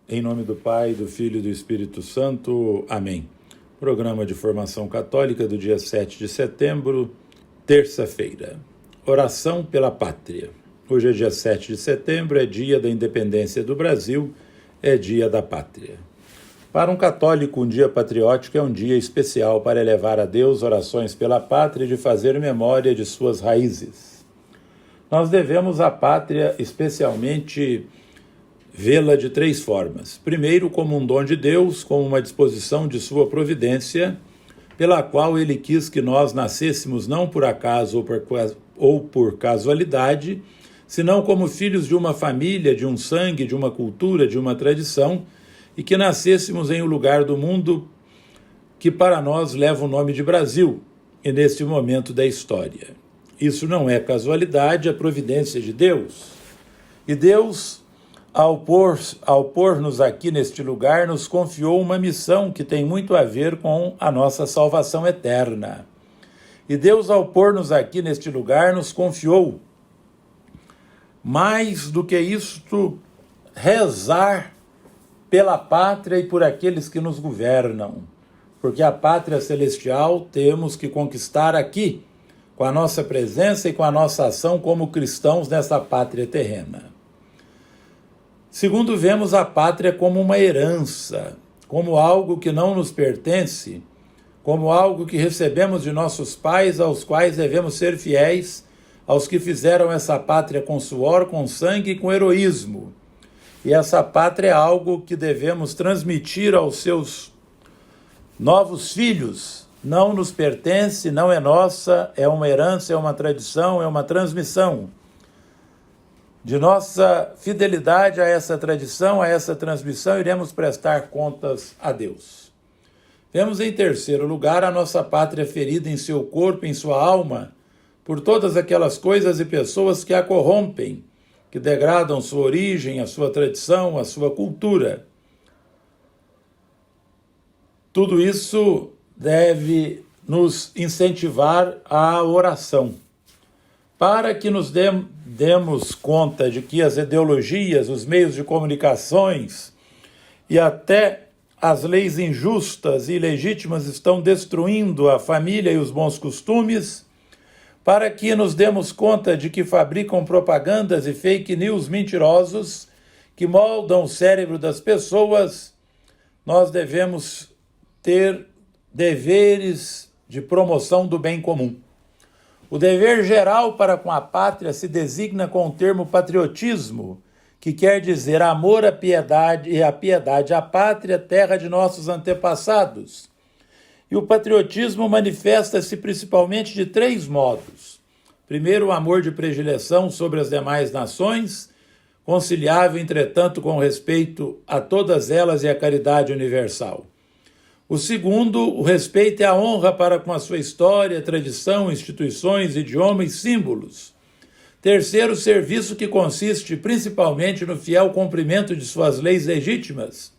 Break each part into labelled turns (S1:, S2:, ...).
S1: Em nome do Pai, do Filho e do Espírito Santo. Amém. Programa de Formação Católica do dia 7 de setembro, terça-feira. Oração pela Pátria. Hoje é dia 7 de setembro, é dia da independência do Brasil, é dia da Pátria. Para um católico, um dia patriótico é um dia especial para elevar a Deus orações pela pátria e de fazer memória de suas raízes. Nós devemos à pátria especialmente vê-la de três formas. Primeiro, como um dom de Deus, como uma disposição de sua providência, pela qual ele quis que nós nascêssemos não por acaso ou por casualidade, senão como filhos de uma família, de um sangue, de uma cultura, de uma tradição, e que nascêssemos em um lugar do mundo que para nós leva o nome de Brasil, e neste momento da história. Isso não é casualidade, é providência de Deus. E Deus, ao pôr-nos aqui neste lugar, nos confiou uma missão que tem muito a ver com a nossa salvação eterna. E Deus, ao pôr-nos aqui neste lugar, nos confiou, mais do que isto, rezar pela pátria e por aqueles que nos governam. Porque a pátria celestial temos que conquistar aqui, com a nossa presença e com a nossa ação como cristãos nessa pátria terrena. Segundo, vemos a pátria como uma herança, como algo que não nos pertence, como algo que recebemos de nossos pais, aos quais devemos ser fiéis, aos que fizeram essa pátria com suor, com sangue e com heroísmo. E essa pátria é algo que devemos transmitir aos seus novos filhos. Não nos pertence, não é nossa, é uma herança, é uma tradição, é uma transmissão. De nossa fidelidade a essa tradição, a essa transmissão, iremos prestar contas a Deus. Vemos em terceiro lugar a nossa pátria ferida em seu corpo, em sua alma, por todas aquelas coisas e pessoas que a corrompem, que degradam sua origem, a sua tradição, a sua cultura. Tudo isso deve nos incentivar à oração, para que nos demos conta de que as ideologias, os meios de comunicações e até as leis injustas e ilegítimas estão destruindo a família e os bons costumes, para que nos demos conta de que fabricam propagandas e fake news mentirosos que moldam o cérebro das pessoas. Nós devemos ter deveres de promoção do bem comum. O dever geral para com a pátria se designa com o termo patriotismo, que quer dizer amor à piedade e a piedade à pátria, terra de nossos antepassados. E o patriotismo manifesta-se principalmente de três modos. Primeiro, o amor de predileção sobre as demais nações, conciliável, entretanto, com respeito a todas elas e a caridade universal. O segundo, o respeito e a honra para com a sua história, tradição, instituições, idioma e símbolos. Terceiro, o serviço que consiste principalmente no fiel cumprimento de suas leis legítimas,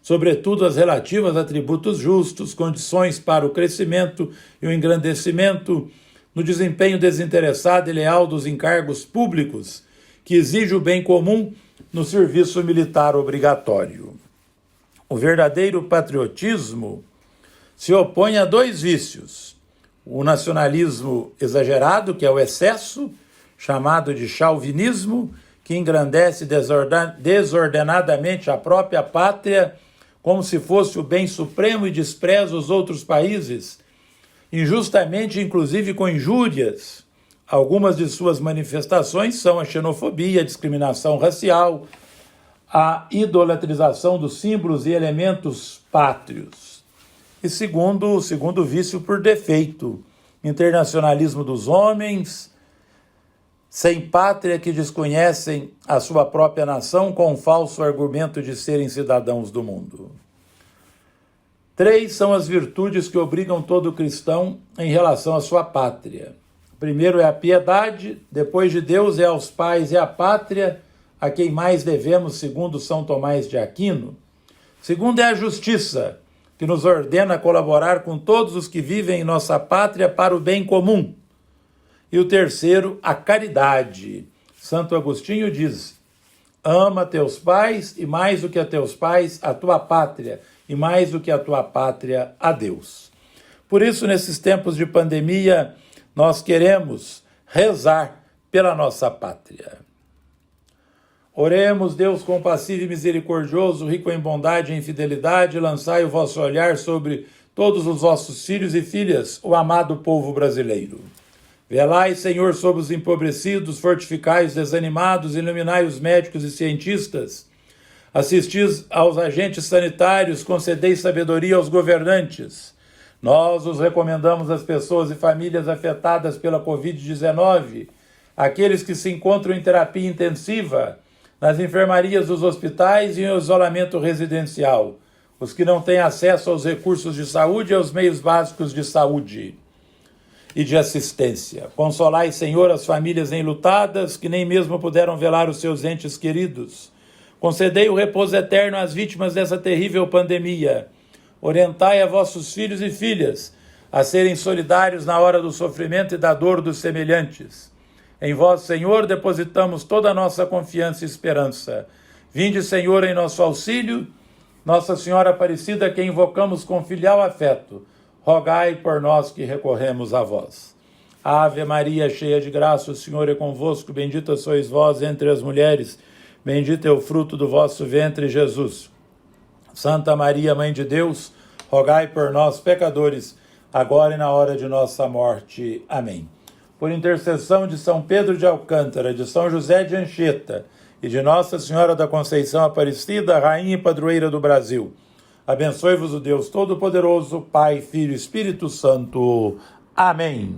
S1: sobretudo as relativas a tributos justos, condições para o crescimento e o engrandecimento, no desempenho desinteressado e leal dos encargos públicos, que exige o bem comum no serviço militar obrigatório. O verdadeiro patriotismo se opõe a dois vícios: o nacionalismo exagerado, que é o excesso, chamado de chauvinismo, que engrandece desordenadamente a própria pátria, como se fosse o bem supremo e despreza os outros países, injustamente, inclusive com injúrias. Algumas de suas manifestações são a xenofobia, a discriminação racial, a idolatrização dos símbolos e elementos pátrios. E o segundo vício por defeito, internacionalismo dos homens, sem pátria, que desconhecem a sua própria nação com o falso argumento de serem cidadãos do mundo. Três são as virtudes que obrigam todo cristão em relação à sua pátria. Primeiro é a piedade, depois de Deus é aos pais e à pátria, a quem mais devemos, segundo São Tomás de Aquino. Segundo é a justiça, que nos ordena colaborar com todos os que vivem em nossa pátria para o bem comum. E o terceiro, a caridade. Santo Agostinho diz: Ama teus pais e, mais do que a teus pais, a tua pátria, e mais do que a tua pátria, a Deus. Por isso, nesses tempos de pandemia, nós queremos rezar pela nossa pátria. Oremos, Deus compassivo e misericordioso, rico em bondade e em fidelidade, lançai o vosso olhar sobre todos os vossos filhos e filhas, o amado povo brasileiro. Velai, Senhor, sobre os empobrecidos, fortificai os desanimados, iluminai os médicos e cientistas, assistis aos agentes sanitários, concedei sabedoria aos governantes. Nós os recomendamos às pessoas e famílias afetadas pela Covid-19, aqueles que se encontram em terapia intensiva, nas enfermarias dos hospitais e em isolamento residencial, os que não têm acesso aos recursos de saúde e aos meios básicos de saúde e de assistência. Consolai, Senhor, as famílias enlutadas, que nem mesmo puderam velar os seus entes queridos. Concedei o repouso eterno às vítimas dessa terrível pandemia. Orientai a vossos filhos e filhas a serem solidários na hora do sofrimento e da dor dos semelhantes. Em vós, Senhor, depositamos toda a nossa confiança e esperança. Vinde, Senhor, em nosso auxílio. Nossa Senhora Aparecida, a quem invocamos com filial afeto, rogai por nós que recorremos a vós. Ave Maria, cheia de graça, o Senhor é convosco, bendita sois vós entre as mulheres, bendito é o fruto do vosso ventre, Jesus. Santa Maria, Mãe de Deus, rogai por nós, pecadores, agora e na hora de nossa morte. Amém. Por intercessão de São Pedro de Alcântara, de São José de Anchieta e de Nossa Senhora da Conceição Aparecida, Rainha e Padroeira do Brasil, abençoe-vos o Deus Todo-Poderoso, Pai, Filho e Espírito Santo. Amém.